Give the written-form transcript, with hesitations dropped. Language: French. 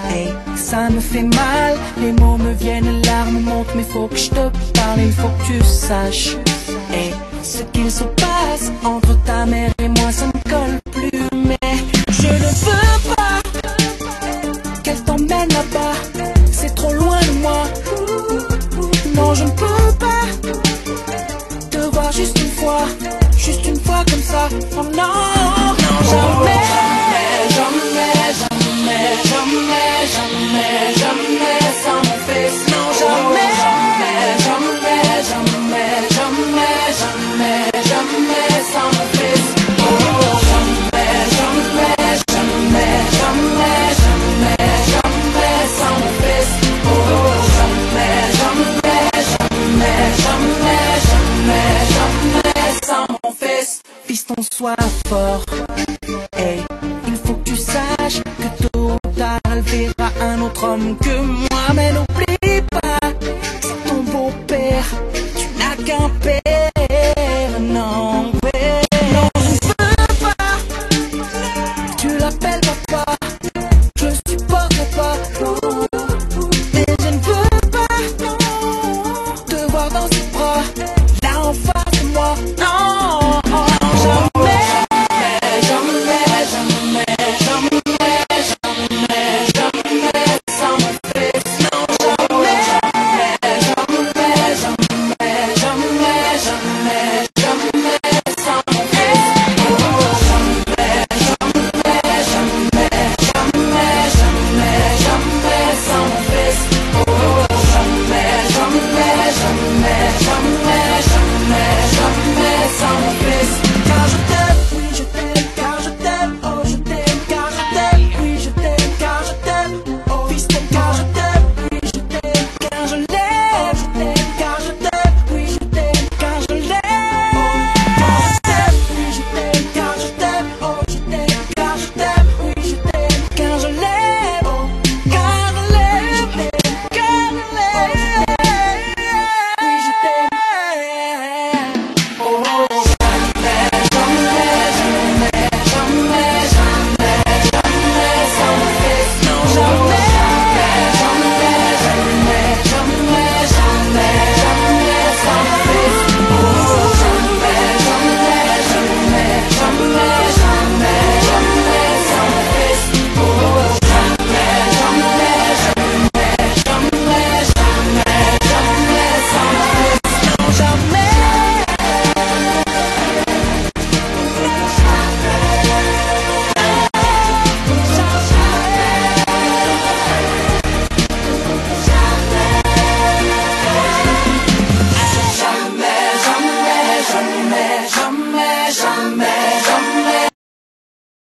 Hey, ça me fait mal, les mots me viennent, les larmes montent, mais faut que je te parle, il faut que tu saches. Hey, ce qu'il se passe entre ta mère et moi, ça ne colle plus, mais je ne veux pas qu'elle t'emmène là-bas, c'est trop loin de moi. Non, je ne peux pas te voir juste une fois comme ça. Oh non, non, jamais, jamais, jamais, jamais, jamais, jamais sans mon fils. Non, jamais, jamais, jamais, jamais, jamais, jamais, jamais sans mon fils. Oh, jamais, jamais, jamais, jamais, jamais, jamais sans mon fils. Oh, jamais, jamais, jamais, jamais, jamais, jamais sans mon fils. Fiston, sois fort. Hey, il faut que tu saches que tôt ou tard elle verra un autre homme que moi. Mais